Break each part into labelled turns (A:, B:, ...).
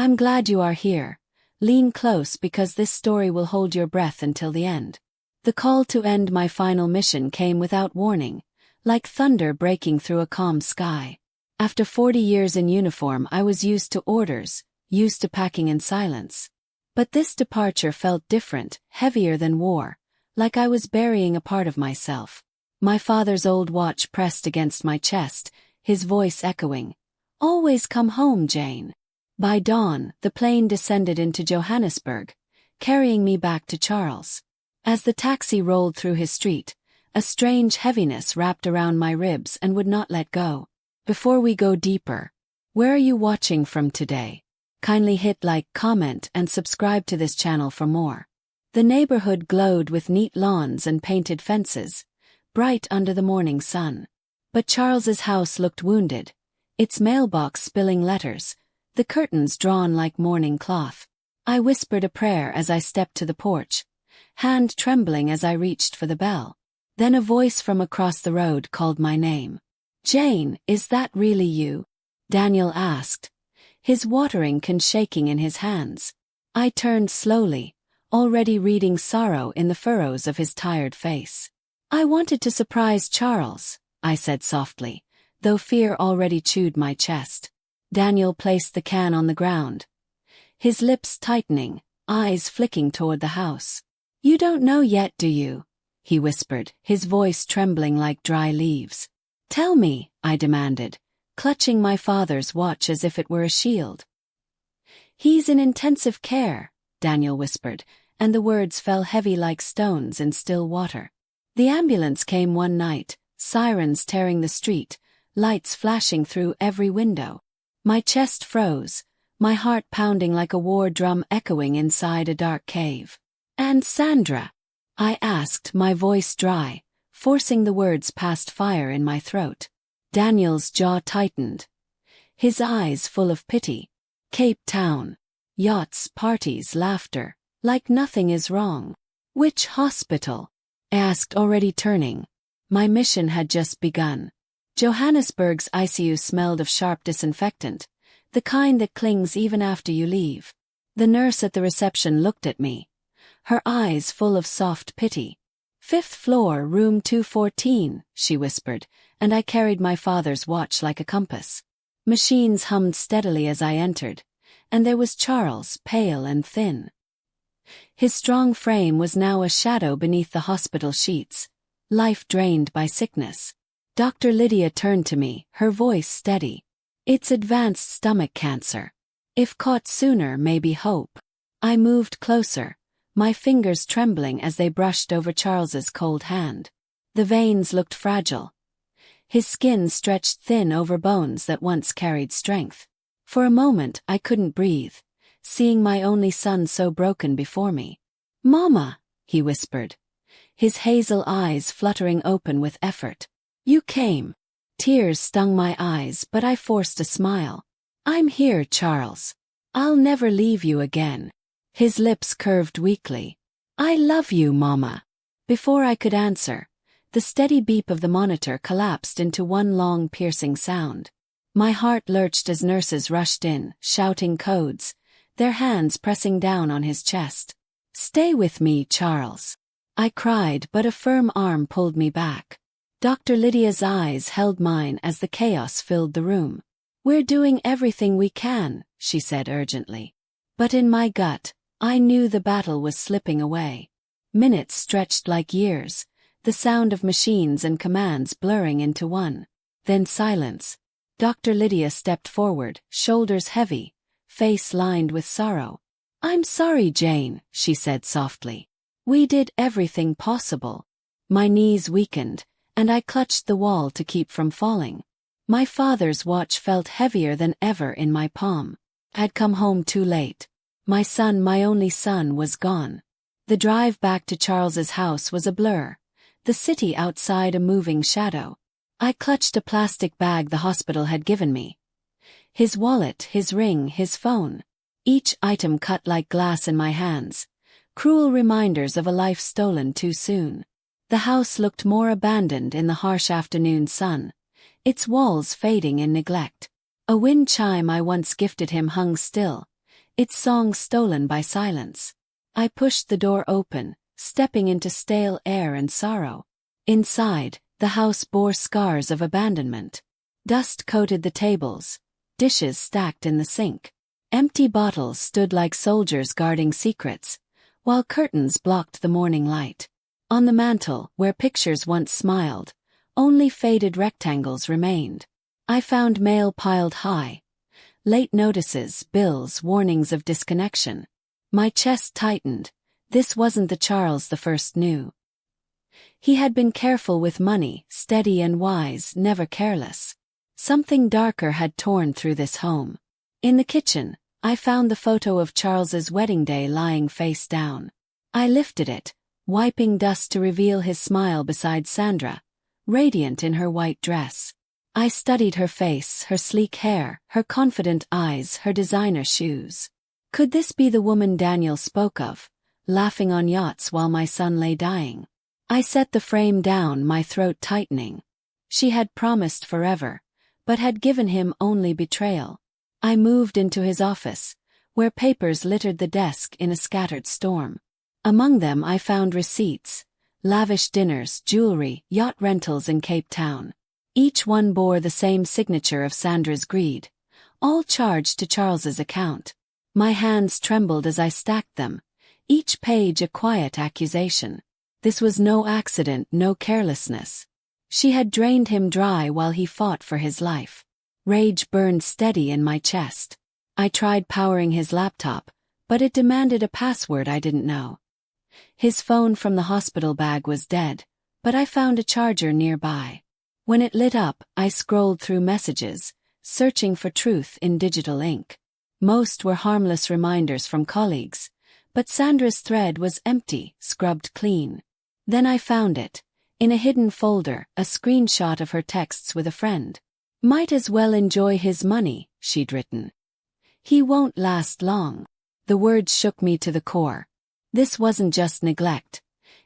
A: I'm glad you are here. Lean close because this story will hold your breath until the end. The call to end my final mission came without warning, like thunder breaking through a calm sky. After 40 years in uniform, I was used to orders, used to packing in silence. But this departure felt different, heavier than war, like I was burying a part of myself. My father's old watch pressed against my chest, his voice echoing, "Always come home, Jane." By dawn, the plane descended into Johannesburg, carrying me back to Charles. As the taxi rolled through his street, a strange heaviness wrapped around my ribs and would not let go. Before we go deeper, where are you watching from today? Kindly hit like, comment, and subscribe to this channel for more. The neighborhood glowed with neat lawns and painted fences, bright under the morning sun. But Charles's house looked wounded, its mailbox spilling letters, the curtains drawn like mourning cloth. I whispered a prayer as I stepped to the porch, hand trembling as I reached for the bell. Then a voice from across the road called my name. "Jane, is that really you?" Daniel asked, his watering can shaking in his hands. I turned slowly, already reading sorrow in the furrows of his tired face. "I wanted to surprise Charles," I said softly, though fear already chewed my chest. Daniel placed the can on the ground, his lips tightening, eyes flicking toward the house. "You don't know yet, do you?" he whispered, his voice trembling like dry leaves. "Tell me," I demanded, clutching my father's watch as if it were a shield. "He's in intensive care," Daniel whispered, and the words fell heavy like stones in still water. The ambulance came one night, sirens tearing the street, lights flashing through every window. My chest froze, my heart pounding like a war drum echoing inside a dark cave. "And Sandra?" I asked, my voice dry, forcing the words past fire in my throat. Daniel's jaw tightened, his eyes full of pity. "Cape Town. Yachts, parties, laughter, like nothing is wrong." "Which hospital?" I asked, already turning. My mission had just begun. Johannesburg's ICU smelled of sharp disinfectant, the kind that clings even after you leave. The nurse at the reception looked at me, her eyes full of soft pity. "Fifth floor, room 214, she whispered, and I carried my father's watch like a compass. Machines hummed steadily as I entered, and there was Charles, pale and thin. His strong frame was now a shadow beneath the hospital sheets, life drained by sickness. Dr. Lydia turned to me, her voice steady. "It's advanced stomach cancer. If caught sooner, maybe hope." I moved closer, my fingers trembling as they brushed over Charles's cold hand. The veins looked fragile, his skin stretched thin over bones that once carried strength. For a moment I couldn't breathe, seeing my only son so broken before me. "Mama," he whispered, his hazel eyes fluttering open with effort. "You came." Tears stung my eyes, but I forced a smile. "I'm here, Charles. I'll never leave you again." His lips curved weakly. "I love you, Mama." Before I could answer, the steady beep of the monitor collapsed into one long piercing sound. My heart lurched as nurses rushed in, shouting codes, their hands pressing down on his chest. "Stay with me, Charles," I cried, but a firm arm pulled me back. Dr. Lydia's eyes held mine as the chaos filled the room. "We're doing everything we can," she said urgently. But in my gut, I knew the battle was slipping away. Minutes stretched like years, the sound of machines and commands blurring into one. Then silence. Dr. Lydia stepped forward, shoulders heavy, face lined with sorrow. "I'm sorry, Jane," she said softly. "We did everything possible." My knees weakened, and I clutched the wall to keep from falling. My father's watch felt heavier than ever in my palm. I'd come home too late. My son, my only son, was gone. The drive back to Charles's house was a blur, the city outside a moving shadow. I clutched a plastic bag the hospital had given me. His wallet, his ring, his phone. Each item cut like glass in my hands, cruel reminders of a life stolen too soon. The house looked more abandoned in the harsh afternoon sun, its walls fading in neglect. A wind chime I once gifted him hung still, its song stolen by silence. I pushed the door open, stepping into stale air and sorrow. Inside, the house bore scars of abandonment. Dust coated the tables, dishes stacked in the sink. Empty bottles stood like soldiers guarding secrets, while curtains blocked the morning light. On the mantel, where pictures once smiled, only faded rectangles remained. I found mail piled high. Late notices, bills, warnings of disconnection. My chest tightened. This wasn't the Charles the First knew. He had been careful with money, steady and wise, never careless. Something darker had torn through this home. In the kitchen, I found the photo of Charles's wedding day lying face down. I lifted it, wiping dust to reveal his smile beside Sandra, radiant in her white dress. I studied her face, her sleek hair, her confident eyes, her designer shoes. Could this be the woman Daniel spoke of, laughing on yachts while my son lay dying? I set the frame down, my throat tightening. She had promised forever, but had given him only betrayal. I moved into his office, where papers littered the desk in a scattered storm. Among them I found receipts, lavish dinners, jewelry, yacht rentals in Cape Town. Each one bore the same signature of Sandra's greed, all charged to Charles's account. My hands trembled as I stacked them, each page a quiet accusation. This was no accident, no carelessness. She had drained him dry while he fought for his life. Rage burned steady in my chest. I tried powering his laptop, but it demanded a password I didn't know. His phone from the hospital bag was dead, but I found a charger nearby. When it lit up, I scrolled through messages, searching for truth in digital ink. Most were harmless reminders from colleagues, but Sandra's thread was empty, scrubbed clean. Then I found it. In a hidden folder, a screenshot of her texts with a friend. "Might as well enjoy his money," she'd written. "He won't last long." The words shook me to the core. This wasn't just neglect.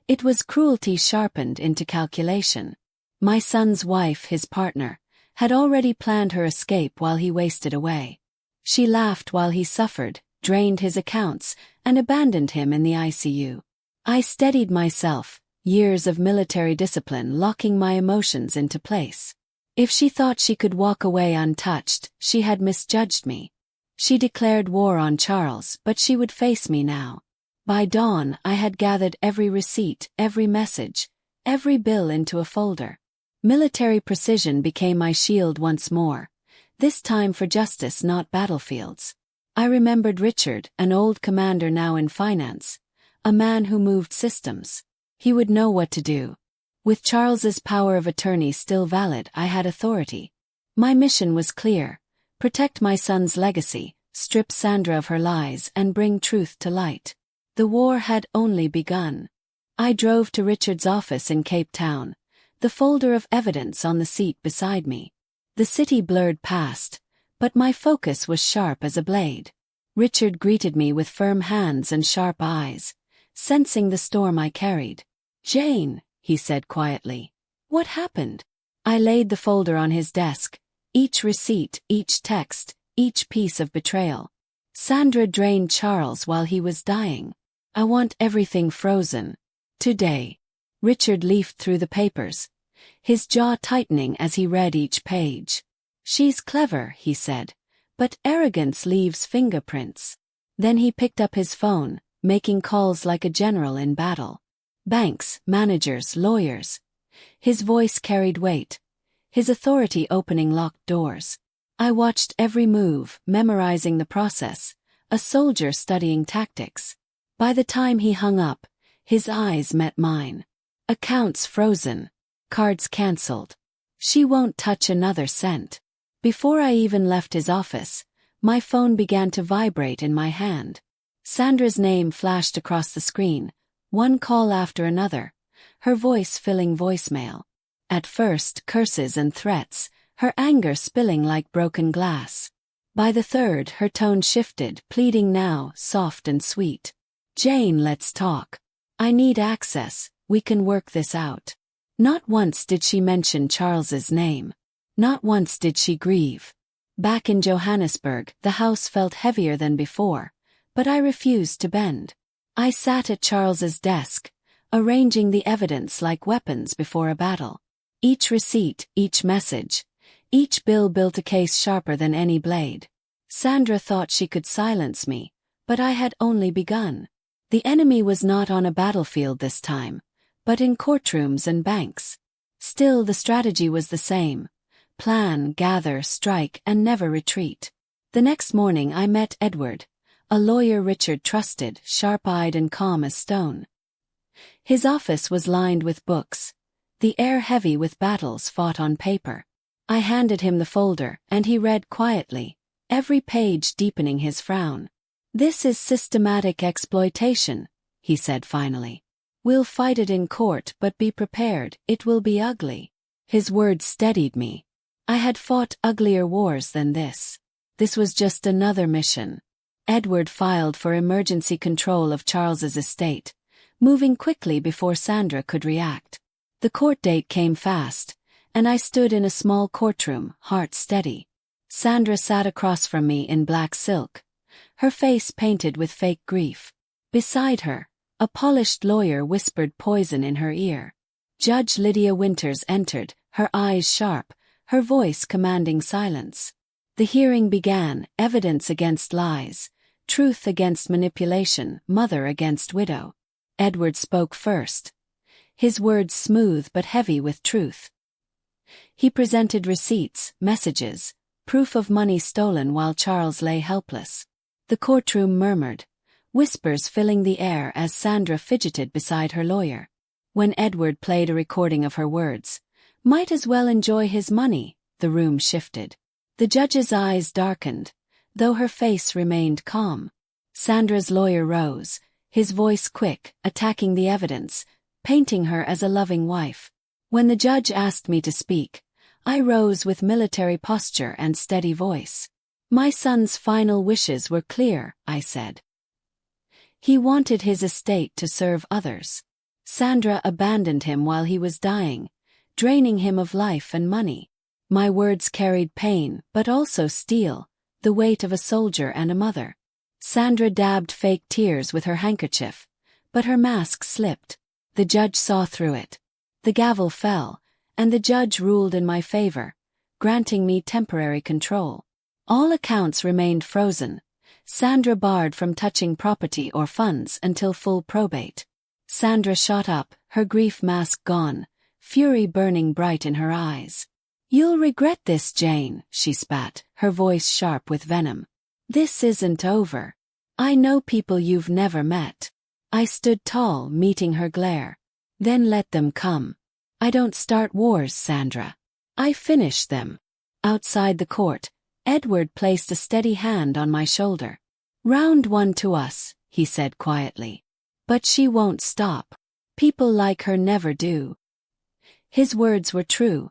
A: It was cruelty sharpened into calculation. My son's wife, his partner, had already planned her escape while he wasted away. She laughed while he suffered, drained his accounts, and abandoned him in the ICU. I steadied myself, years of military discipline locking my emotions into place. If she thought she could walk away untouched, she had misjudged me. She declared war on Charles, but she would face me now. By dawn, I had gathered every receipt, every message, every bill into a folder. Military precision became my shield once more, this time for justice, not battlefields. I remembered Richard, an old commander now in finance, a man who moved systems. He would know what to do. With Charles's power of attorney still valid, I had authority. My mission was clear: protect my son's legacy, strip Sandra of her lies, and bring truth to light. The war had only begun. I drove to Richard's office in Cape Town, the folder of evidence on the seat beside me. The city blurred past, but my focus was sharp as a blade. Richard greeted me with firm hands and sharp eyes, sensing the storm I carried. "Jane," he said quietly. "What happened?" I laid the folder on his desk, each receipt, each text, each piece of betrayal. Sandra drained Charles while he was dying. I want everything frozen. Today. Richard leafed through the papers, his jaw tightening as he read each page. "She's clever," he said, "but arrogance leaves fingerprints." Then he picked up his phone, making calls like a general in battle. Banks, managers, lawyers. His voice carried weight, his authority opening locked doors. I watched every move, memorizing the process, a soldier studying tactics. By the time he hung up, his eyes met mine. Accounts frozen, cards cancelled. She won't touch another cent. Before I even left his office, my phone began to vibrate in my hand. Sandra's name flashed across the screen, one call after another, her voice filling voicemail. At first, curses and threats, her anger spilling like broken glass. By the third, her tone shifted, pleading now, soft and sweet. "Jane, let's talk. I need access, we can work this out." Not once did she mention Charles's name. Not once did she grieve. Back in Johannesburg, the house felt heavier than before, but I refused to bend. I sat at Charles's desk, arranging the evidence like weapons before a battle. Each receipt, each message, each bill built a case sharper than any blade. Sandra thought she could silence me, but I had only begun. The enemy was not on a battlefield this time, but in courtrooms and banks. Still, the strategy was the same: plan, gather, strike, and never retreat. The next morning I met Edward, a lawyer Richard trusted, sharp-eyed and calm as stone. His office was lined with books, the air heavy with battles fought on paper. I handed him the folder, and he read quietly, every page deepening his frown. "This is systematic exploitation," he said finally. "We'll fight it in court, but be prepared, it will be ugly." His words steadied me. I had fought uglier wars than this. This was just another mission. Edward filed for emergency control of Charles's estate, moving quickly before Sandra could react. The court date came fast, and I stood in a small courtroom, heart steady. Sandra sat across from me in black silk, her face painted with fake grief. Beside her, a polished lawyer whispered poison in her ear. Judge Lydia Winters entered, her eyes sharp, her voice commanding silence. The hearing began, evidence against lies, truth against manipulation, mother against widow. Edward spoke first, his words smooth but heavy with truth. He presented receipts, messages, proof of money stolen while Charles lay helpless. The courtroom murmured, whispers filling the air as Sandra fidgeted beside her lawyer. When Edward played a recording of her words, "Might as well enjoy his money," the room shifted. The judge's eyes darkened, though her face remained calm. Sandra's lawyer rose, his voice quick, attacking the evidence, painting her as a loving wife. When the judge asked me to speak, I rose with military posture and steady voice. "My son's final wishes were clear," I said. He wanted his estate to serve others. Sandra abandoned him while he was dying, draining him of life and money. My words carried pain, but also steel, the weight of a soldier and a mother. Sandra dabbed fake tears with her handkerchief, but her mask slipped. The judge saw through it. The gavel fell, and the judge ruled in my favor, granting me temporary control. All accounts remained frozen, Sandra barred from touching property or funds until full probate. Sandra shot up, her grief mask gone, fury burning bright in her eyes. "You'll regret this, Jane," she spat, her voice sharp with venom. "This isn't over. I know people you've never met." I stood tall, meeting her glare. "Then let them come. I don't start wars, Sandra. I finish them." Outside the court, Edward placed a steady hand on my shoulder. "Round one to us," he said quietly. "But she won't stop. People like her never do." His words were true.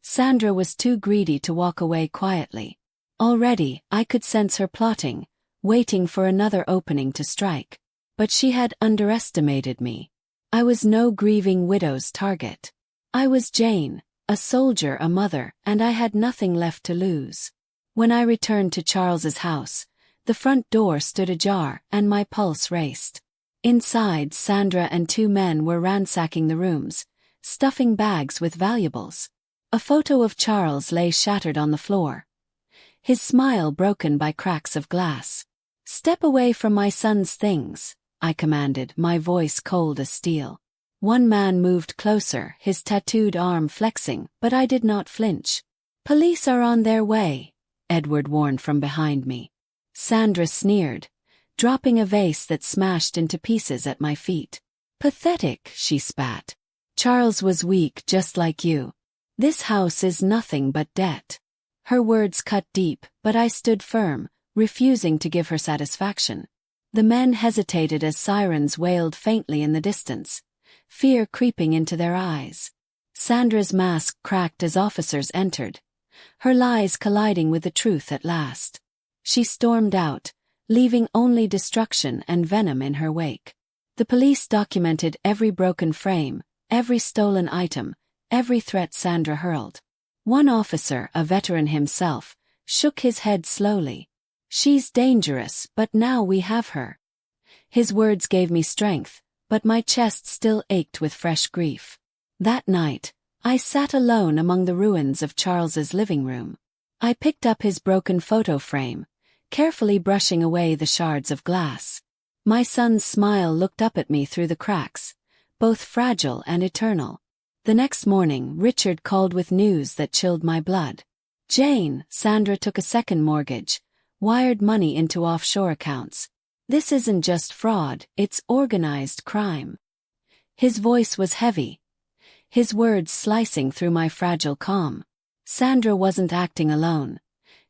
A: Sandra was too greedy to walk away quietly. Already, I could sense her plotting, waiting for another opening to strike. But she had underestimated me. I was no grieving widow's target. I was Jane, a soldier, a mother, and I had nothing left to lose. When I returned to Charles's house, the front door stood ajar and my pulse raced. Inside, Sandra and two men were ransacking the rooms, stuffing bags with valuables. A photo of Charles lay shattered on the floor, his smile broken by cracks of glass. "Step away from my son's things," I commanded, my voice cold as steel. One man moved closer, his tattooed arm flexing, but I did not flinch. "Police are on their way," Edward warned from behind me. Sandra sneered, dropping a vase that smashed into pieces at my feet. "Pathetic," she spat. "Charles was weak just like you. This house is nothing but debt." Her words cut deep, but I stood firm, refusing to give her satisfaction. The men hesitated as sirens wailed faintly in the distance, fear creeping into their eyes. Sandra's mask cracked as officers entered, her lies colliding with the truth at last. She stormed out, leaving only destruction and venom in her wake. The police documented every broken frame, every stolen item, every threat Sandra hurled. One officer, a veteran himself, shook his head slowly. She's dangerous, but now we have her. His words gave me strength, but my chest still ached with fresh grief. That night, I sat alone among the ruins of Charles's living room. I picked up his broken photo frame, carefully brushing away the shards of glass. My son's smile looked up at me through the cracks, both fragile and eternal. The next morning, Richard called with news that chilled my blood. Jane, Sandra took a second mortgage, wired money into offshore accounts. This isn't just fraud, it's organized crime. His voice was heavy, his words slicing through my fragile calm. Sandra wasn't acting alone.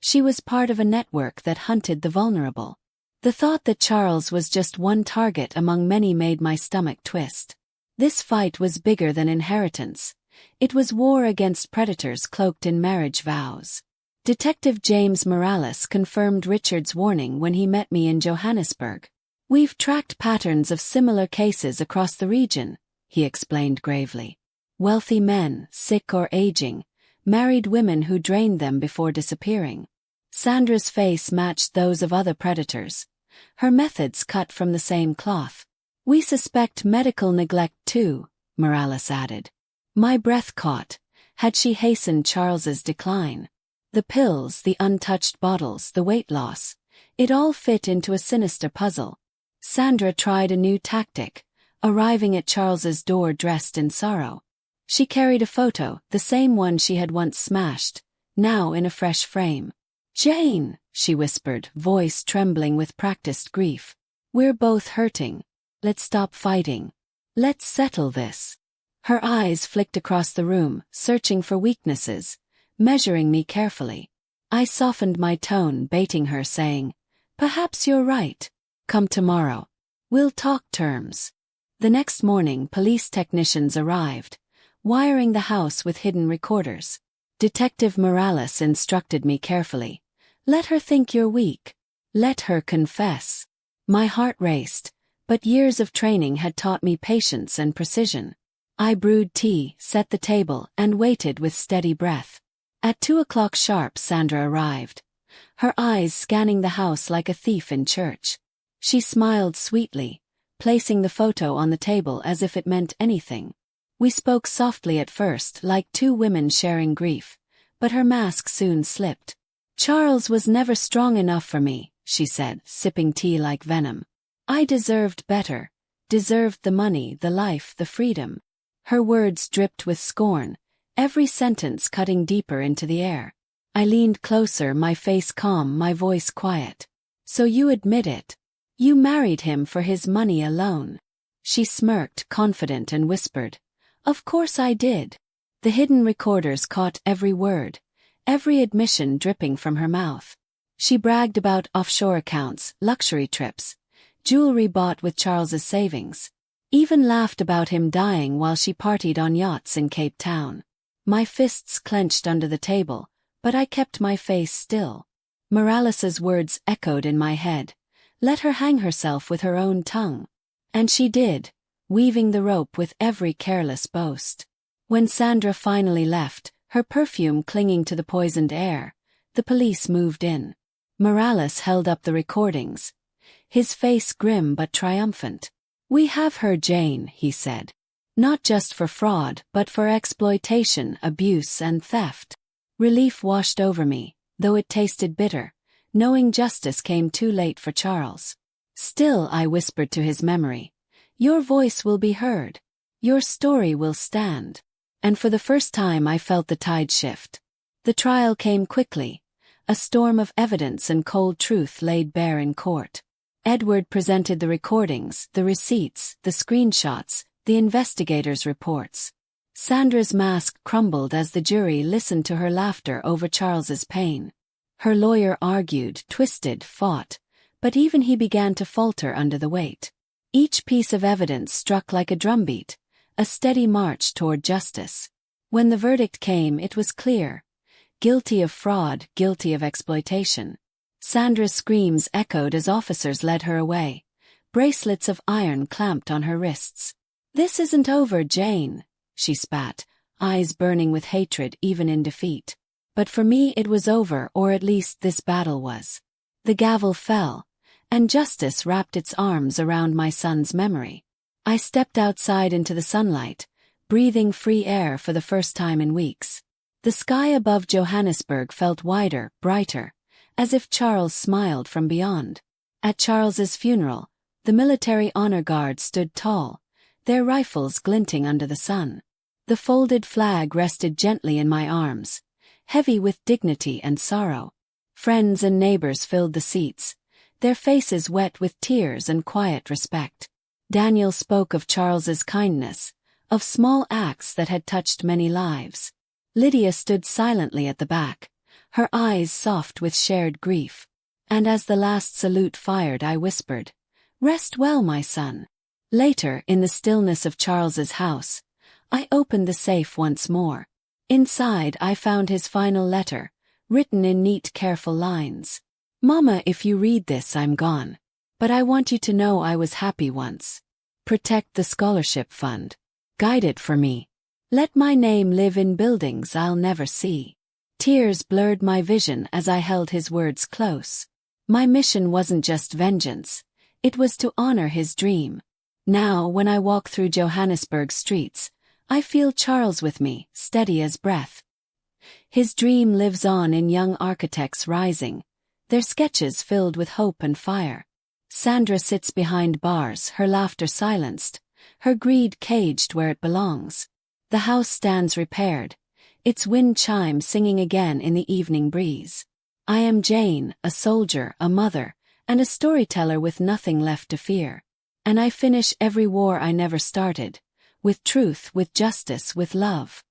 A: She was part of a network that hunted the vulnerable. The thought that Charles was just one target among many made my stomach twist. This fight was bigger than inheritance. It was war against predators cloaked in marriage vows. Detective James Morales confirmed Richard's warning when he met me in Johannesburg. "We've tracked patterns of similar cases across the region," he explained gravely. Wealthy men, sick or aging, married women who drained them before disappearing. Sandra's face matched those of other predators, her methods cut from the same cloth. "We suspect medical neglect too," Morales added. My breath caught. Had she hastened Charles's decline? The pills, the untouched bottles, the weight loss, it all fit into a sinister puzzle. Sandra tried a new tactic, arriving at Charles's door dressed in sorrow. She carried a photo, the same one she had once smashed, now in a fresh frame. "Jane," she whispered, voice trembling with practiced grief. "We're both hurting. Let's stop fighting. Let's settle this." Her eyes flicked across the room, searching for weaknesses, measuring me carefully. I softened my tone, baiting her, saying, "Perhaps you're right. Come tomorrow. We'll talk terms." The next morning, police technicians arrived, wiring the house with hidden recorders. Detective Morales instructed me carefully. "Let her think you're weak. Let her confess." My heart raced, but years of training had taught me patience and precision. I brewed tea, set the table, and waited with steady breath. At 2 o'clock sharp, Sandra arrived, her eyes scanning the house like a thief in church. She smiled sweetly, placing the photo on the table as if it meant anything. We spoke softly at first, like two women sharing grief, but her mask soon slipped. "Charles was never strong enough for me," she said, sipping tea like venom. "I deserved better, deserved the money, the life, the freedom." Her words dripped with scorn, every sentence cutting deeper into the air. I leaned closer, my face calm, my voice quiet. "So you admit it? You married him for his money alone?" She smirked, confident, and whispered, "Of course I did." The hidden recorders caught every word, every admission dripping from her mouth. She bragged about offshore accounts, luxury trips, jewelry bought with Charles's savings. Even laughed about him dying while she partied on yachts in Cape Town. My fists clenched under the table, but I kept my face still. Morales's words echoed in my head. Let her hang herself with her own tongue. And she did, weaving the rope with every careless boast. When Sandra finally left, her perfume clinging to the poisoned air, the police moved in. Morales held up the recordings, his face grim but triumphant. "We have her, Jane," he said. "Not just for fraud, but for exploitation, abuse, and theft." Relief washed over me, though it tasted bitter, knowing justice came too late for Charles. Still, I whispered to his memory, "Your voice will be heard. Your story will stand." And for the first time I felt the tide shift. The trial came quickly, a storm of evidence and cold truth laid bare in court. Edward presented the recordings, the receipts, the screenshots, the investigators' reports. Sandra's mask crumbled as the jury listened to her laughter over Charles's pain. Her lawyer argued, twisted, fought, but even he began to falter under the weight. Each piece of evidence struck like a drumbeat, a steady march toward justice. When the verdict came, it was clear. Guilty of fraud, guilty of exploitation. Sandra's screams echoed as officers led her away, bracelets of iron clamped on her wrists. "This isn't over, Jane," she spat, eyes burning with hatred even in defeat. But for me it was over, or at least this battle was. The gavel fell, and justice wrapped its arms around my son's memory. I stepped outside into the sunlight, breathing free air for the first time in weeks. The sky above Johannesburg felt wider, brighter, as if Charles smiled from beyond. At Charles's funeral, the military honor guard stood tall, their rifles glinting under the sun. The folded flag rested gently in my arms, heavy with dignity and sorrow. Friends and neighbors filled the seats, their faces wet with tears and quiet respect. Daniel spoke of Charles's kindness, of small acts that had touched many lives. Lydia stood silently at the back, her eyes soft with shared grief. And as the last salute fired, I whispered, "Rest well, my son." Later, in the stillness of Charles's house, I opened the safe once more. Inside, I found his final letter, written in neat, careful lines. "Mama, if you read this, I'm gone. But I want you to know I was happy once. Protect the scholarship fund. Guide it for me. Let my name live in buildings I'll never see." Tears blurred my vision as I held his words close. My mission wasn't just vengeance, it was to honor his dream. Now, when I walk through Johannesburg streets, I feel Charles with me, steady as breath. His dream lives on in young architects rising, their sketches filled with hope and fire. Sandra sits behind bars, her laughter silenced, her greed caged where it belongs. The house stands repaired, its wind chime singing again in the evening breeze. I am Jane, a soldier, a mother, and a storyteller with nothing left to fear. And I finish every war I never started, with truth, with justice, with love.